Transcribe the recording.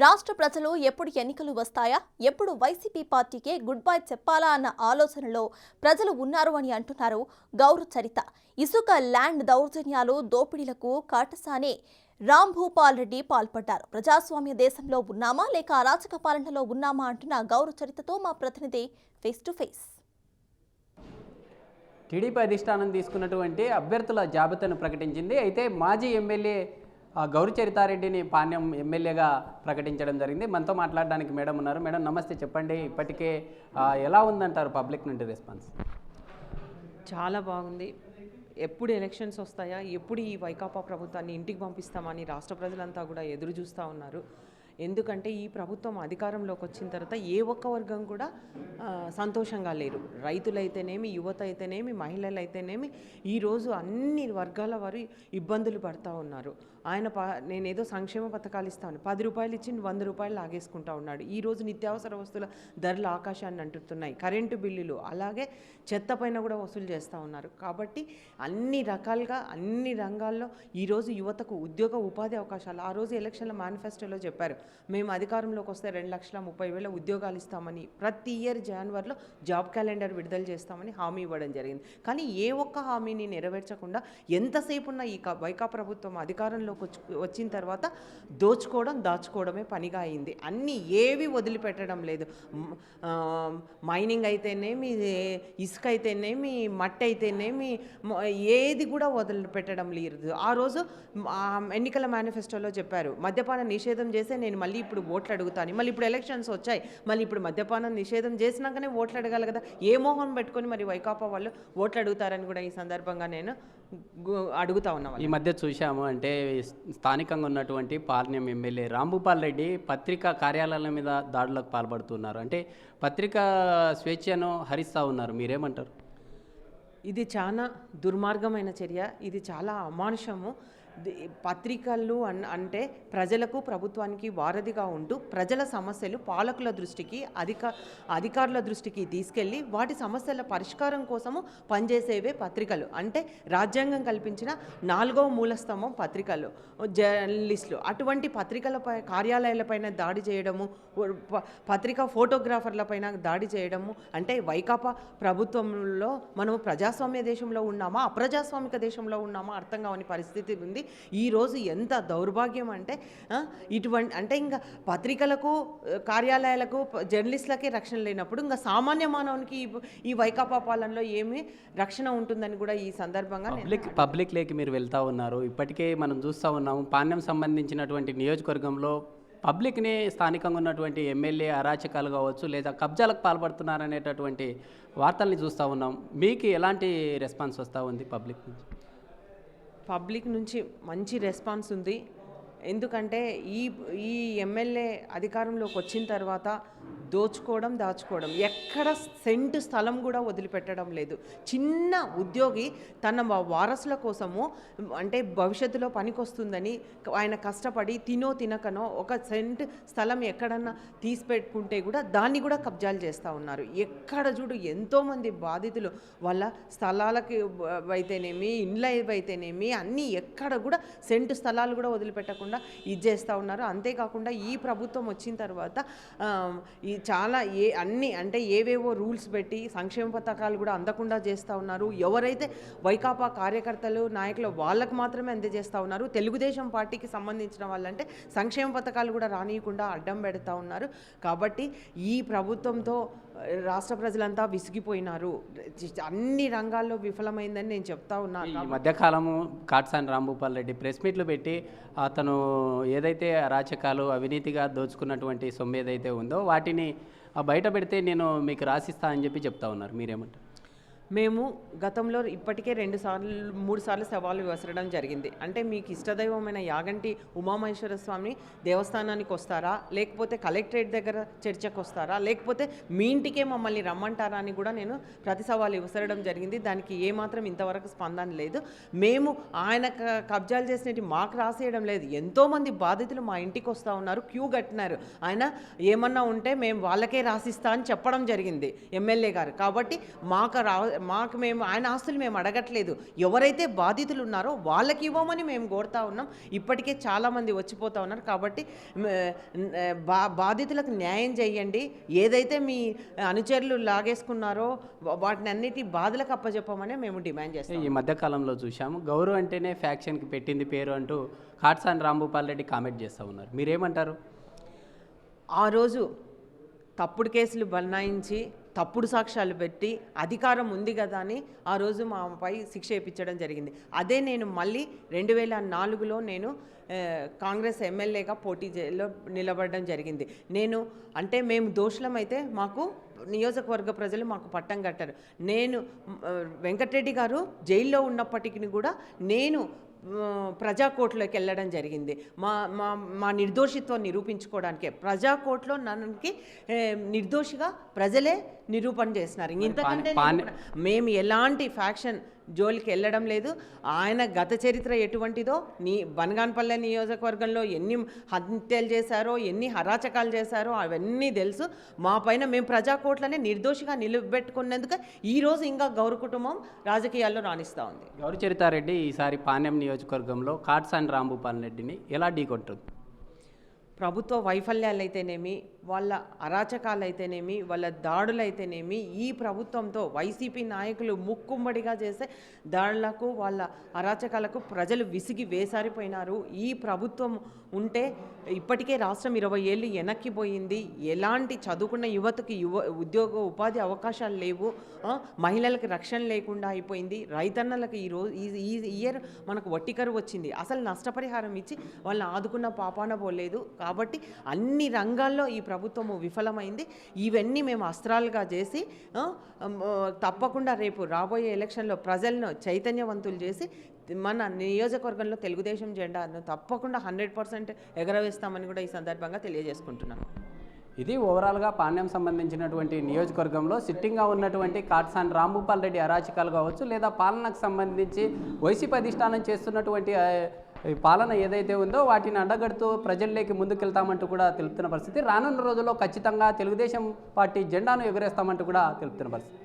రాష్ట్ర ప్రజలు ఎప్పుడు ఎన్నికలు వస్తాయా, ఎప్పుడు వైసీపీ పార్టీకే గుడ్ బై చెప్పాలా అన్న ఆలోచనలో ప్రజలు ఉన్నారు అని అంటున్నారు గౌరు చరిత. ఇసుక ల్యాండ్ దౌర్జన్యాలు, దోపిడీలకు కాటసానే రాంభూపాల్ రెడ్డి పాల్పడ్డారు. ప్రజాస్వామ్య దేశంలో ఉన్నామా లేక అరాచక పాలనలో ఉన్నామా అంటున్న గౌరు చరితతో మా ప్రతినిధి ఫేస్ టు ఫేస్. టీడీపీ అధిష్టానం తీసుకున్నటువంటి అభ్యర్థుల జాబితాను ప్రకటించింది. అయితే మాజీ ఎమ్మెల్యే గౌరు చరితారెడ్డిని పాణ్యం ఎమ్మెల్యేగా ప్రకటించడం జరిగింది. మనతో మాట్లాడడానికి మేడం ఉన్నారు. మేడం నమస్తే, చెప్పండి, ఇప్పటికే ఎలా ఉందంటారు పబ్లిక్ నుండి రెస్పాన్స్? చాలా బాగుంది. ఎప్పుడు ఎలక్షన్స్ వస్తాయా, ఎప్పుడు ఈ వైకాపా ప్రభుత్వాన్ని ఇంటికి పంపిస్తామని రాష్ట్ర ప్రజలంతా కూడా ఎదురు చూస్తూ ఉన్నారు. ఎందుకంటే ఈ ప్రభుత్వం అధికారంలోకి వచ్చిన తర్వాత ఏ ఒక్క వర్గం కూడా సంతోషంగా లేరు. రైతులైతేనేమి, యువత అయితేనేమి, మహిళలు అయితేనేమి, ఈరోజు అన్ని వర్గాల వారు ఇబ్బందులు పడుతూ ఉన్నారు. ఆయన నేనేదో సంక్షేమ పథకాలు ఇస్తాను, 10 రూపాయలు ఇచ్చి 100 రూపాయలు లాగేసుకుంటా ఉన్నాడు. ఈరోజు నిత్యావసర వస్తువుల ధరలు ఆకాశాన్ని అంటుతున్నాయి. కరెంటు బిల్లులు, అలాగే చెత్త పైన కూడా వసూలు చేస్తూ ఉన్నారు. కాబట్టి అన్ని రకాలుగా అన్ని రంగాల్లో ఈరోజు యువతకు ఉద్యోగ ఉపాధి అవకాశాలు, ఆ రోజు ఎలక్షన్ల మేనిఫెస్టోలో చెప్పారు, మేము అధికారంలోకి వస్తే 2,30,000 ఉద్యోగాలు ఇస్తామని, ప్రతి ఇయర్ జనవరిలో జాబ్ క్యాలెండర్ విడుదల చేస్తామని హామీ ఇవ్వడం జరిగింది. కానీ ఏ ఒక్క హామీని నెరవేర్చకుండా ఎంతసేపు ఉన్న ఈ వైకాపా ప్రభుత్వం అధికారంలోకి వచ్చిన తర్వాత దోచుకోవడం, దాచుకోవడమే పనిగా అయింది. అన్నీ ఏవి వదిలిపెట్టడం లేదు. మైనింగ్ అయితేనేమి, ఇసుక అయితేనేమి, మట్టి అయితేనేమి, ఏది కూడా వదిలిపెట్టడం లేదు. ఆ రోజు ఎన్నికల మేనిఫెస్టోలో చెప్పారు, మద్యపాన నిషేధం చేస్తే నేను మళ్ళీ ఇప్పుడు ఓట్లు అడుగుతాను. మళ్ళీ ఇప్పుడు ఎలక్షన్స్ వచ్చాయి, మళ్ళీ ఇప్పుడు మద్యపానం నిషేధం చేసినాకనే ఓట్లు అడగాలి కదా. ఏ మోహం పెట్టుకొని మరి వైకాపా వాళ్ళు ఓట్లు అడుగుతారని కూడా ఈ సందర్భంగా నేను అడుగుతా ఉన్నా. ఈ మధ్య చూశాము, అంటే స్థానికంగా ఉన్నటువంటి పార్న్యం ఎమ్మెల్యే రాంభూపాల్ రెడ్డి పత్రికా కార్యాలయాల మీద దాడులకు పాల్పడుతున్నారు. అంటే పత్రికా స్వేచ్ఛను హరిస్తూ ఉన్నారు. మీరేమంటారు? ఇది చాలా దుర్మార్గమైన చర్య. ఇది చాలా అమానుషము. పత్రికలు అంటే ప్రజలకు, ప్రభుత్వానికి వారధిగా ఉంటూ ప్రజల సమస్యలు పాలకుల దృష్టికి, అధికారుల దృష్టికి తీసుకెళ్ళి వాటి సమస్యల పరిష్కారం కోసము పనిచేసేవే పత్రికలు. అంటే రాజ్యాంగం కల్పించిన 4వ మూలస్తంభం పత్రికలు, జర్నలిస్టులు. అటువంటి పత్రికలపై, కార్యాలయాలపైన దాడి చేయడము, పత్రికా ఫోటోగ్రాఫర్లపైన దాడి చేయడము అంటే వైకాపా ప్రభుత్వంలో మనము ప్రజాస్వామ్య దేశంలో ఉన్నామా, అప్రజాస్వామిక దేశంలో ఉన్నామా అర్థం కాని పరిస్థితి ఉంది. ఈరోజు ఎంత దౌర్భాగ్యం అంటే ఇటువంటి, అంటే ఇంకా పత్రికలకు, కార్యాలయాలకు, జర్నలిస్టులకే రక్షణ లేనప్పుడు ఇంకా సామాన్య మానవునికి ఈ వైకాపా పాలనలో ఏమి రక్షణ ఉంటుందని కూడా ఈ సందర్భంగా పబ్లిక్ లేకి మీరు వెళ్తూ ఉన్నారు. ఇప్పటికే మనం చూస్తూ ఉన్నాము, పాణ్యం సంబంధించినటువంటి నియోజకవర్గంలో పబ్లిక్ని, స్థానికంగా ఉన్నటువంటి ఎమ్మెల్యే అరాచకాలు కావచ్చు లేదా కబ్జాలకు పాల్పడుతున్నారనేటటువంటి వార్తల్ని చూస్తూ ఉన్నాం. మీకు ఎలాంటి రెస్పాన్స్ వస్తూ ఉంది పబ్లిక్ నుంచి? మంచి రెస్పాన్స్ ఉంది. ఎందుకంటే ఈ ఎమ్మెల్యే అధికారంలోకి వచ్చిన తర్వాత దోచుకోవడం, దాచుకోవడం, ఎక్కడ సెంటు స్థలం కూడా వదిలిపెట్టడం లేదు. చిన్న ఉద్యోగి తన వారసుల కోసము, అంటే భవిష్యత్తులో పనికొస్తుందని ఆయన కష్టపడి తినకనో ఒక సెంటు స్థలం ఎక్కడన్నా తీసి పెట్టుకుంటే కూడా దాన్ని కూడా కబ్జాలు చేస్తూ ఉన్నారు. ఎక్కడ చూడు ఎంతోమంది బాధితులు వాళ్ళ స్థలాలకి అయితేనేమి, ఇండ్ల అయితేనేమి, అన్నీ ఎక్కడ కూడా సెంటు స్థలాలు కూడా వదిలిపెట్టకుండా ఇది చేస్తూ ఉన్నారు. అంతేకాకుండా ఈ ప్రభుత్వం వచ్చిన తర్వాత ఈ చాలా అన్ని అంటే ఏవేవో రూల్స్ పెట్టి సంక్షేమ పథకాలు కూడా అందకుండా చేస్తూ ఉన్నారు. ఎవరైతే వైకాపా కార్యకర్తలు, నాయకులు వాళ్ళకు మాత్రమే అందజేస్తూ ఉన్నారు. తెలుగుదేశం పార్టీకి సంబంధించిన వాళ్ళంటే సంక్షేమ పథకాలు కూడా రానియకుండా అడ్డం పెడతా ఉన్నారు. కాబట్టి ఈ ప్రభుత్వంతో రాష్ట్ర ప్రజలంతా విసిగిపోయినారు. అన్ని రంగాల్లో విఫలమైందని నేను చెప్తా ఉన్నాను. ఈ మధ్యకాలము కాటసాని రాంభూపాల్ రెడ్డి ప్రెస్ మీట్లు పెట్టి అతను ఏదైతే అరాచకాలు, అవినీతిగా దోచుకున్నటువంటి సొమ్ము ఏదైతే ఉందో వాటిని బయట పెడితే నేను మీకు రాసిస్తా అని చెప్పి చెప్తా ఉన్నారు. మీరేమంటారు? మేము గతంలో ఇప్పటికే 3 సార్లు సవాలు విసరడం జరిగింది. అంటే మీకు ఇష్టదైవమైన యాగంటి ఉమామహేశ్వర స్వామి దేవస్థానానికి వస్తారా, లేకపోతే కలెక్టరేట్ దగ్గర చర్చకు వస్తారా, లేకపోతే మీ ఇంటికే మమ్మల్ని రమ్మంటారా అని కూడా నేను ప్రతి సవాలు విసరడం జరిగింది. దానికి ఏమాత్రం ఇంతవరకు స్పందన లేదు. మేము ఆయన కబ్జాలు చేసినట్టు మాకు రాసేయడం లేదు. ఎంతోమంది బాధితులు మా ఇంటికి వస్తూ ఉన్నారు, క్యూ కట్టినారు. ఆయన ఏమన్నా ఉంటే మేము వాళ్ళకే రాసిస్తా అని చెప్పడం జరిగింది ఎమ్మెల్యే గారు. కాబట్టి మాకు మాకు మేము ఆయన ఆస్తులు మేము అడగట్లేదు. ఎవరైతే బాధితులు ఉన్నారో వాళ్ళకి ఇవ్వమని మేము కోరుతా ఉన్నాం. ఇప్పటికే చాలామంది వచ్చిపోతూ ఉన్నారు. కాబట్టి బాధితులకు న్యాయం చేయండి. ఏదైతే మీ అనుచరులు లాగేసుకున్నారో వాటిని అన్నిటి బాధలకు అప్పచెప్పమని మేము డిమాండ్ చేస్తాం. ఈ మధ్యకాలంలో చూసాము గౌరు అంటేనే ఫ్యాక్షన్కి పెట్టింది పేరు అంటూ కాట్సాని రాంభూపాల్ రెడ్డి కామెంట్ చేస్తూ ఉన్నారు. మీరేమంటారు? ఆ రోజు తప్పుడు కేసులు బనాయించి తప్పుడు సాక్ష్యాలు పెట్టి అధికారం ఉంది కదా అని ఆ రోజు మాపై శిక్ష వేయించడం జరిగింది. అదే నేను మళ్ళీ 2004లో నేను కాంగ్రెస్ ఎమ్మెల్యేగా పోటీలో నిలబడడం జరిగింది. మేము దోషులమైతే మాకు నియోజకవర్గ ప్రజలు మాకు పట్టం కట్టారు. నేను వెంకటరెడ్డి గారు జైల్లో ఉన్నప్పటికీ కూడా నేను ప్రజాకోర్టులోకి వెళ్ళడం జరిగింది. మా నిర్దోషిత్వం నిరూపించుకోవడానికే ప్రజాకోర్టులో నన్నుకి నిర్దోషిగా ప్రజలే నిరూపణ చేసినారు. ఇంతకంటే మేము ఎలాంటి ఫ్యాక్షన్ జోలికి వెళ్ళడం లేదు. ఆయన గత చరిత్ర ఎటువంటిదో బనగానపల్లె నియోజకవర్గంలో ఎన్ని హత్యలు చేశారో, ఎన్ని హరాచకాలు చేశారో అవన్నీ తెలుసు. మా పైన మేము ప్రజాకోట్లనే నిర్దోషిగా నిలబెట్టుకున్నందుకు ఈరోజు ఇంకా గౌరు కుటుంబం రాజకీయాల్లో రాణిస్తూ ఉంది. గౌరు చరితారెడ్డి ఈసారి పాణ్యం నియోజకవర్గంలో కాట్సాని రాంభూపాల్ రెడ్డిని ఎలా ఢీకొంటుంది? ప్రభుత్వ వైఫల్యాలు అయితేనేమి, వాళ్ళ అరాచకాలు అయితేనేమి, వాళ్ళ దాడులు అయితేనేమి, ఈ ప్రభుత్వంతో వైసీపీ నాయకులు ముక్కుమ్మడిగా చేసే దాడులకు వాళ్ళ అరాచకాలకు ప్రజలు విసిగి వేసారిపోయినారు. ఈ ప్రభుత్వం ఉంటే ఇప్పటికే రాష్ట్రం 20 ఏళ్ళు వెనక్కిపోయింది. ఎలాంటి చదువుకున్న యువతకి ఉద్యోగ ఉపాధి అవకాశాలు లేవు. మహిళలకు రక్షణ లేకుండా అయిపోయింది. రైతన్నలకు ఈ ఇయర్ మనకు వట్టి కరువు వచ్చింది. అసలు నష్టపరిహారం ఇచ్చి వాళ్ళని ఆదుకున్న పాపాన పోలేదు. కాబట్టి అన్ని రంగాల్లో ఈ ప్రభుత్వము విఫలమైంది. ఇవన్నీ మేము అస్త్రాలుగా చేసి తప్పకుండా రేపు రాబోయే ఎలక్షన్లో ప్రజలను చైతన్యవంతులు చేసి మన నియోజకవర్గంలో తెలుగుదేశం జెండాను తప్పకుండా 100% ఎగరవేస్తామని కూడా ఈ సందర్భంగా తెలియజేసుకుంటున్నాను. ఇది ఓవరాల్గా పాణ్యం సంబంధించినటువంటి నియోజకవర్గంలో సిట్టింగ్గా ఉన్నటువంటి కాట్సాని రాంభూపాల్ రెడ్డి అరాచకాలు కావచ్చు, లేదా పాలనకు సంబంధించి వైసీపీ అధిష్టానం చేస్తున్నటువంటి పాలన ఏదైతే ఉందో వాటిని అడ్డగడుతూ ప్రజల్లోకి ముందుకెళ్తామంటూ కూడా తెలుపుతున్న పరిస్థితి. రానున్న రోజుల్లో ఖచ్చితంగా తెలుగుదేశం పార్టీ జెండాను ఎగురేస్తామంటూ కూడా తెలుపుతున్న పరిస్థితి.